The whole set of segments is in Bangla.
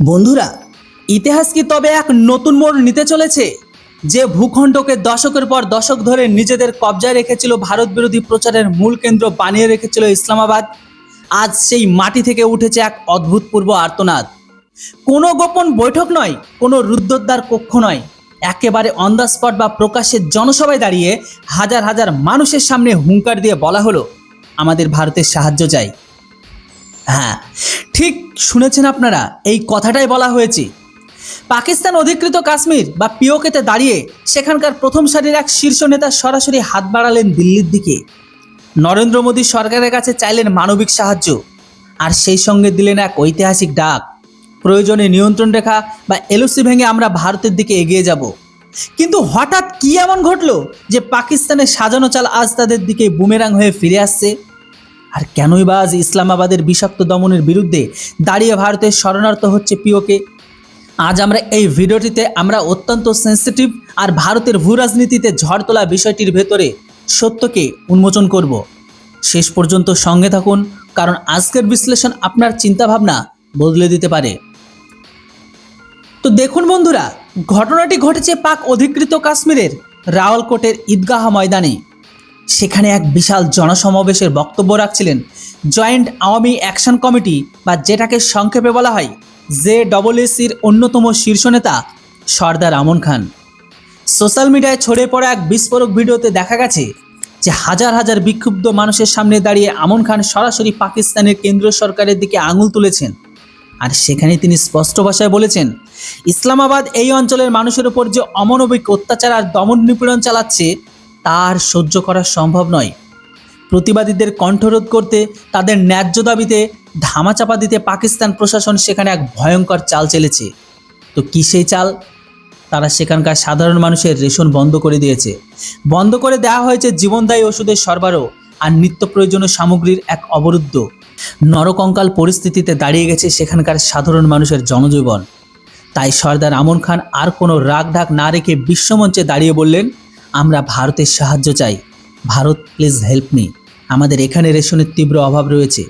বন্ধুরা, ইতিহাস কি তবে এক নতুন মোড় নিতে চলেছে? যে ভূখণ্ডকে দশকের পর দশক ধরে নিজেদের কবজায় রেখেছিল ভারত বিরোধী প্রচারের মূল কেন্দ্র বানিয়ে রেখেছিল ইসলামাবাদ, আজ সেই মাটি থেকে উঠেছে এক অভূতপূর্ব আর্তনাদ। কোনো গোপন বৈঠক নয়, কোনো রুদ্ধদ্বার কক্ষ নয়, একেবারে অন দ্য স্পট বা প্রকাশ্যে জনসভায় দাঁড়িয়ে হাজার হাজার মানুষের সামনে হুঙ্কার দিয়ে বলা হলো, আমাদের ভারতের সাহায্য চাই। হ্যাঁ, ঠিক শুনেছেন আপনারা, এই কথাটাই বলা হয়েছে। পাকিস্তান অধিকৃত কাশ্মীর বা পিওকেতে দাঁড়িয়ে সেখানকার প্রথম সারির এক শীর্ষ নেতা সরাসরি হাত বাড়ালেন দিল্লির দিকে। নরেন্দ্র মোদী সরকারের কাছে চাইলেন মানবিক সাহায্য, আর সেই সঙ্গে দিলেন এক ঐতিহাসিক ডাক, প্রয়োজনে নিয়ন্ত্রণ রেখা বা এলওসি ভেঙে আমরা ভারতের দিকে এগিয়ে যাব। কিন্তু হঠাৎ কি এমন ঘটলো যে পাকিস্তানের সাজানো চাল আজ তাদের দিকে বুমেরাং হয়ে ফিরে আসছে? আর কেনই বা আজ ইসলামাবাদের বিষাক্ত দমনের বিরুদ্ধে দাঁড়িয়ে ভারতের শরণার্থ হচ্ছে পিওকে? আজ আমরা এই ভিডিওটিতে আমরা অত্যন্ত সেন্সিটিভ আর ভারতের ভূ রাজনীতিতে ঝড় তোলা বিষয়টির ভেতরে সত্যকে উন্মোচন করব। শেষ পর্যন্ত সঙ্গে থাকুন, কারণ আজকের বিশ্লেষণ আপনার চিন্তাভাবনা বদলে দিতে পারে। তো দেখুন বন্ধুরা, ঘটনাটি ঘটেছে পাক অধিকৃত কাশ্মীরের রাওয়ালকোটের ঈদগাহ ময়দানে। সেখানে এক বিশাল জনসমাবেশের বক্তব্য রাখছিলেন জয়েন্ট আওয়ামী অ্যাকশন কমিটি বা যেটাকে সংক্ষেপে বলা হয় JSSCর অন্যতম শীর্ষ নেতা সর্দার আমন খান। সোশ্যাল মিডিয়ায় ছড়িয়ে পড়া এক বিস্ফোরক ভিডিওতে দেখা গেছে যে হাজার হাজার বিক্ষুব্ধ মানুষের সামনে দাঁড়িয়ে আমন খান সরাসরি পাকিস্তানের কেন্দ্রীয় সরকারের দিকে আঙুল তুলেছেন। আর সেখানে তিনি স্পষ্ট ভাষায় বলেছেন, ইসলামাবাদ এই অঞ্চলের মানুষের উপর যে অমানবিক অত্যাচার আর দমন নিপীড়ন চালাচ্ছে তার সহ্য করা সম্ভব নয়। প্রতিবাদীদের কণ্ঠরোধ করতে, তাদের ন্যায্য দাবিতে ধামাচাপা দিতে পাকিস্তান প্রশাসন সেখানে এক ভয়ঙ্কর চাল চেলেছে। তো কী সেই চাল? তারা সেখানকার সাধারণ মানুষের রেশন বন্ধ করে দিয়েছে, বন্ধ করে দেওয়া হয়েছে জীবনদায়ী ওষুধের সরবরাহ আর নিত্য প্রয়োজনীয় সামগ্রীর এক অবরুদ্ধ। নরকঙ্কাল পরিস্থিতিতে দাঁড়িয়ে গেছে সেখানকার সাধারণ মানুষের জনজীবন। তাই সর্দার আমন খান আর কোনো রাগ ঢাক না রেখে বিশ্বমঞ্চে দাঁড়িয়ে বললেন, আমরা ভারতের সাহায্য চাই, ভারত প্লিজ হেল্প মি, আমাদের এখানে রেশনের তীব্র অভাব রয়েছে,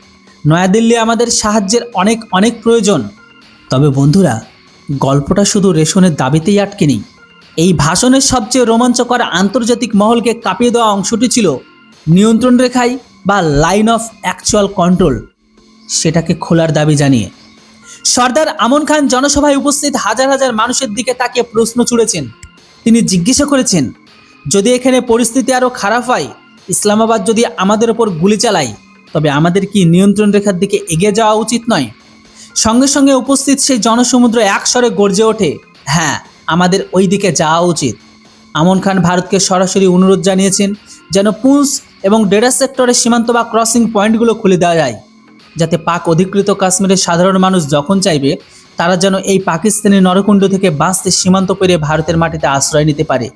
নয়াদিল্লি আমাদের সাহায্যের অনেক অনেক প্রয়োজন। তবে বন্ধুরা, গল্পটা শুধু রেশনের দাবিতেই আটকে নেই। এই ভাষণের সবচেয়ে রোমাঞ্চকর আন্তর্জাতিক মহলকে কাঁপিয়ে দেওয়া অংশটি ছিল নিয়ন্ত্রণ রেখায় বা লাইন অফ অ্যাকচুয়াল কন্ট্রোল, সেটাকে খোলার দাবি জানিয়ে সর্দার আমন খান জনসভায় উপস্থিত হাজার হাজার মানুষের দিকে তাকিয়ে প্রশ্ন ছুড়েছেন। তিনি জিজ্ঞাসা করেছেন, যদি এখানে পরিস্থিতি আরও খারাপ হয়, ইসলামাবাদ যদি আমাদের ওপর গুলি চালায়, তবে আমাদের কি নিয়ন্ত্রণ রেখার দিকে এগিয়ে যাওয়া উচিত নয়? সঙ্গে সঙ্গে উপস্থিত সেই জনসমুদ্র একস্বরে গর্জে ওঠে, হ্যাঁ, আমাদের ওই দিকে যাওয়া উচিত। আমন খান ভারতকে সরাসরি অনুরোধ জানিয়েছেন যেন পুঞ্চ এবং ডেরা সেক্টরের সীমান্ত বা ক্রসিং পয়েন্টগুলো খুলে দেওয়া যায়, যাতে পাক অধিকৃত কাশ্মীরের সাধারণ মানুষ যখন চাইবে তারা যেন এই পাকিস্তানি নরকুণ্ড থেকে বাঁচতে সীমান্ত পেরিয়ে ভারতের মাটিতে আশ্রয় নিতে পারে।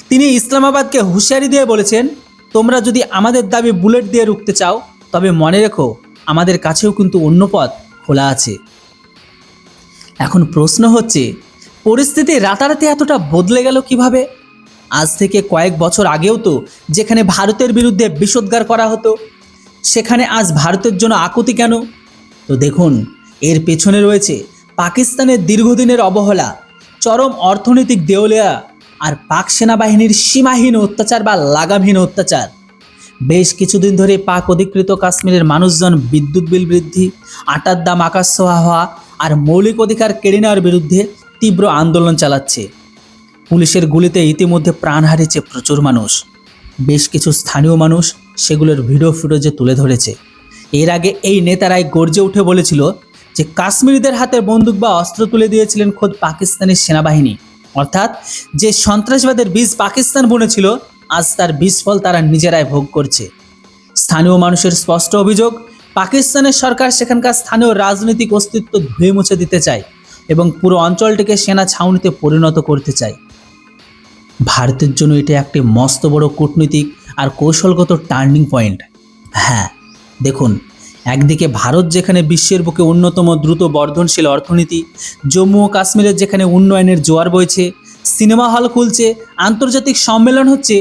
তিনি ইসলামাবাদকে হুঁশিয়ারি দিয়ে বলেছেন, তোমরা যদি আমাদের দাবি বুলেট দিয়ে রুখতে চাও, তবে মনে রেখো আমাদের কাছেও কিন্তু অন্য পথ খোলা আছে। এখন প্রশ্ন হচ্ছে, পরিস্থিতি রাতারাতি এতটা বদলে গেল কিভাবে? আজ থেকে কয়েক বছর আগেও তো যেখানে ভারতের বিরুদ্ধে বিষোদ্গার করা হতো, সেখানে আজ ভারতের জন্য আকুতি কেন? তো দেখুন, এর পেছনে রয়েছে পাকিস্তানের দীর্ঘদিনের অবহেলা, চরম অর্থনৈতিক দেওলিয়া আর পাক সেনাবাহিনীর সীমাহীন অত্যাচার বা লাগামহীন অত্যাচার। বেশ কিছুদিন ধরে পাক অধিকৃত কাশ্মীরের মানুষজন বিদ্যুৎ বিল বৃদ্ধি, আটার দাম আকাশ ছোঁয়া হওয়া আর মৌলিক অধিকার কেড়ে নেওয়ার বিরুদ্ধে তীব্র আন্দোলন চালাচ্ছে। পুলিশের গুলিতে ইতিমধ্যে প্রাণ হারিয়েছে প্রচুর মানুষ। বেশ কিছু স্থানীয় মানুষ সেগুলোর ভিডিও ফুটেজে তুলে ধরেছে। এর আগে এই নেতারাই গর্জে উঠে বলেছিল যে কাশ্মীরিদের হাতে বন্দুক বা অস্ত্র তুলে দিয়েছিলেন খোদ পাকিস্তানের সেনাবাহিনী, অর্থাৎ যে সন্ত্রাসবাদের বীজ পাকিস্তান বুনেছিল, আজ তার বীজফল তারা নিজেরাই ভোগ করছে। স্থানীয় মানুষের স্পষ্ট অভিযোগ, পাকিস্তানের সরকার সেখানকার স্থানীয় রাজনৈতিক অস্তিত্ব ধুয়ে মুছে দিতে চায় এবং পুরো অঞ্চলটিকে সেনা ছাউনিতে পরিণত করতে চায়। ভারতের জন্য এটা একটি মস্ত বড় কূটনৈতিক আর কৌশলগত টার্নিং পয়েন্ট। হ্যাঁ, দেখুন, একদিকে ভারত যেখানে বিশ্বের বুকে অন্যতম দ্রুত বর্ধনশীল অর্থনীতি, জম্মু ও কাশ্মীরের যেখানে উন্নয়নের জোয়ার বইছে, সিনেমা হল খুলছে, আন্তর্জাতিক সম্মেলন হচ্ছে,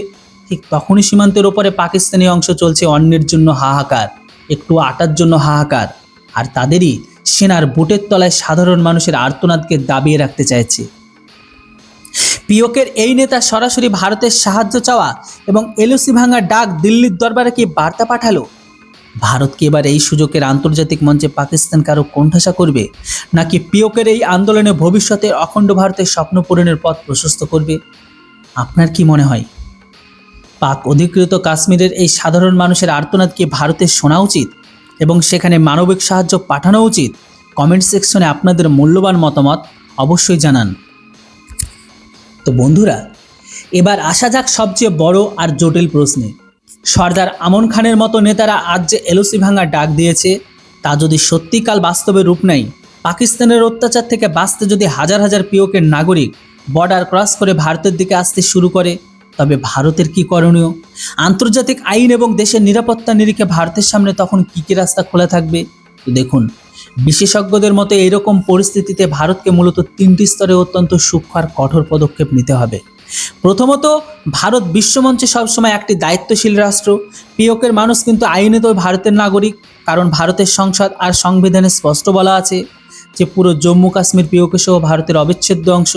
ঠিক তখনই সীমান্তের ওপরে পাকিস্তানি অংশ চলছে অন্যের জন্য হাহাকার, একটু আটার জন্য হাহাকার, আর তাদেরই সেনার বুটের তলায় সাধারণ মানুষের আর্তনাদকে দাবিয়ে রাখতে চাইছে। পিওকের এই নেতা সরাসরি ভারতের সাহায্য চাওয়া এবং এলওসি ভাঙার ডাক দিল্লির দরবারে কি বার্তা পাঠালো? ভারত কি এবার এই সুযোগের আন্তর্জাতিক মঞ্চে পাকিস্তানকে আরও কোণঠাসা করবে, নাকি পিওকের এই আন্দোলনে ভবিষ্যতে অখণ্ড ভারতের স্বপ্ন পূরণের পথ প্রশস্ত করবে? আপনার কি মনে হয়? পাক অধিকৃত কাশ্মীরের এই সাধারণ মানুষের আর্তনাদ কি ভারতের শোনা উচিত এবং সেখানে মানবিক সাহায্য পাঠানো উচিত? কমেন্ট সেকশনে আপনাদের মূল্যবান মতামত অবশ্যই জানান। তো বন্ধুরা, এবার আসা যাক সবচেয়ে বড় আর জটিল প্রশ্নে। সর্দার আমন খানের মতো নেতারা আজ যে এলওসি ভাঙার ডাক দিয়েছে, তা যদি সত্যিকাল বাস্তবে রূপ নেয়, পাকিস্তানের অত্যাচার থেকে বাঁচতে যদি হাজার হাজার পিওকের নাগরিক বর্ডার ক্রস করে ভারতের দিকে আসতে শুরু করে, তবে ভারতের কি করণীয়? আন্তর্জাতিক আইন এবং দেশের নিরাপত্তা নিরিখে ভারতের সামনে তখন কী কী রাস্তা খোলা থাকবে? তো দেখুন, বিশেষজ্ঞদের মতে এইরকম পরিস্থিতিতে ভারতকে মূলত 3টি স্তরে অত্যন্ত সূক্ষ্ম আর কঠোর পদক্ষেপ নিতে হবে। প্রথমত, ভারত বিশ্বমঞ্চে সবসময় একটি দায়িত্বশীল রাষ্ট্র। পিওকের মানুষ কিন্তু আইনেও ভারতের নাগরিক, কারণ ভারতের সংসদ আর সংবিধানে স্পষ্ট বলা আছে যে পুরো জম্মু কাশ্মীর পিওকে সহ ভারতের অবিচ্ছেদ্য অংশ।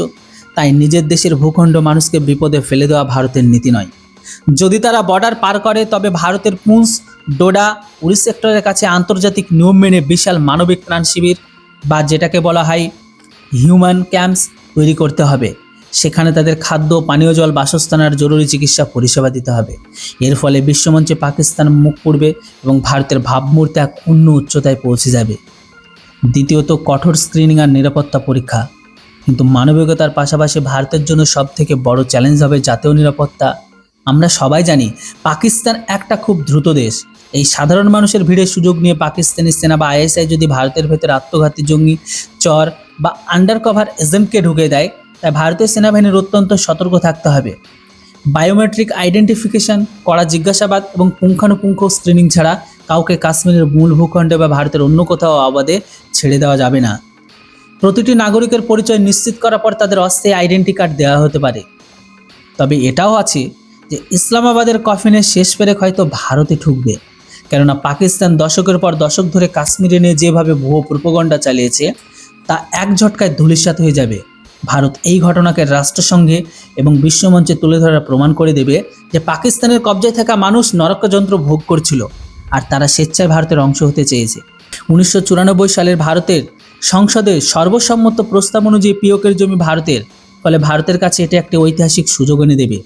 তাই নিজের দেশের ভূখণ্ড মানুষকে বিপদে ফেলে দেওয়া ভারতের নীতি নয়। যদি তারা বর্ডার পার করে, তবে ভারতের পুঞ্চ, ডোডা, উরি সেক্টরের কাছে আন্তর্জাতিক নিয়ম মেনে বিশাল মানবিক ত্রাণ শিবির বা যেটাকে বলা হয় হিউম্যান ক্যাম্পস তৈরি করতে হবে। সেখানে তাদের খাদ্য, পানীয় জল, বাসস্থান আর জরুরি চিকিৎসা পরিষেবা দিতে হবে। এর ফলে বিশ্বমঞ্চে পাকিস্তান মুখ পুড়বে এবং ভারতের ভাবমূর্তি এক অন্য উচ্চতায় পৌঁছে যাবে। দ্বিতীয়ত, কঠোর স্ক্রিনিং আর নিরাপত্তা পরীক্ষা। কিন্তু মানবিকতার পাশাপাশি ভারতের জন্য সবথেকে বড় চ্যালেঞ্জ হবে জাতীয় নিরাপত্তা। আমরা সবাই জানি পাকিস্তান একটা খুব দ্রুত দেশ। এই সাধারণ মানুষের ভিড়ের সুযোগ নিয়ে পাকিস্তানি সেনা বা আইএসআই যদি ভারতের ভেতরে আত্মঘাতী জঙ্গি, চর বা আন্ডার কভার এজেন্টকে ঢুকে দেয়, তাই ভারতীয় সেনাবাহিনীর অত্যন্ত সতর্ক থাকতে হবে। বায়োমেট্রিক আইডেন্টিফিকেশন, কড়া জিজ্ঞাসাবাদ এবং পুঙ্খানুপুঙ্খ স্ক্রিনিং ছাড়া কাউকে কাশ্মীরের মূল ভূখণ্ডে বা ভারতের অন্য কোথাও আবাদে ছেড়ে দেওয়া যাবে না। প্রতিটি নাগরিকের পরিচয় নিশ্চিত করার পর তাদের অস্থায়ী আইডেন্টি কার্ড দেওয়া হতে পারে। তবে এটাও আছে যে ইসলামাবাদের কফিনের শেষ পেরেক হয়তো ভারতে ঠুকবে, কেননা পাকিস্তান দশকের পর দশক ধরে কাশ্মীরে নিয়ে যেভাবে ভুয়ো প্রোপাগান্ডা চালিয়েছে, তা এক ঝটকায় ধূলিসাৎ হয়ে যাবে। ভারত এই ঘটনাকে রাষ্ট্রসংঘে এবং বিশ্বমঞ্চে তুলে ধরার প্রমাণ করে দেবে যে পাকিস্তানের কবজায় থাকা মানুষ নরকযন্ত্র ভোগ করছিল আর তারা স্বেচ্ছায় ভারতের অংশ হতে চেয়েছে। 1994 সালের ভারতের সংসদে সর্বসম্মত প্রস্তাব অনুযায়ী পিওকের জমি ভারতের, ফলে ভারতের কাছে এটা একটি ঐতিহাসিক সুযোগ এনে দেবে।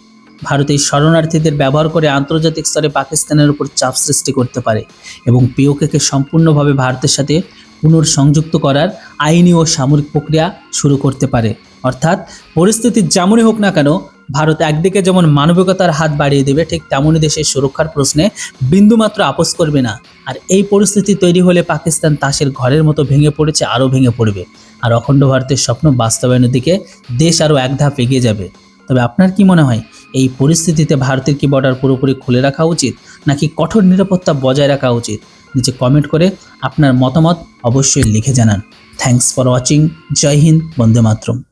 ভারত এই শরণার্থীদের ব্যবহার করে আন্তর্জাতিক স্তরে পাকিস্তানের উপর চাপ সৃষ্টি করতে পারে এবং পিওকেকে সম্পূর্ণভাবে ভারতের সাথে পুনর্সংযুক্ত করার আইনি ও সামরিক প্রক্রিয়া শুরু করতে পারে। অর্থাৎ পরিস্থিতি যেমনই হোক না কেন, ভারত একদিকে যেমন মানবিকতার হাত বাড়িয়ে দেবে, ঠিক তেমনই দেশের সুরক্ষার প্রশ্নে বিন্দুমাত্র আপোস করবে না। আর এই পরিস্থিতি তৈরি হলে পাকিস্তান তাসের ঘরের মতো ভেঙে পড়েছে, আরও ভেঙে পড়বে, আর অখণ্ড ভারতের স্বপ্ন বাস্তবায়নের দিকে দেশ আরও এক ধাপ এগিয়ে যাবে। তবে আপনার কি মনে হয়, এই পরিস্থিতিতে ভারতের কি বর্ডার পুরোপুরি খুলে রাখা উচিত, নাকি কঠোর নিরাপত্তা বজায় রাখা উচিত? নিচে কমেন্ট করে আপনার মতামত অবশ্যই লিখে জানান। Thanks for watching. জয় হিন্দ, বন্দে মাতরম।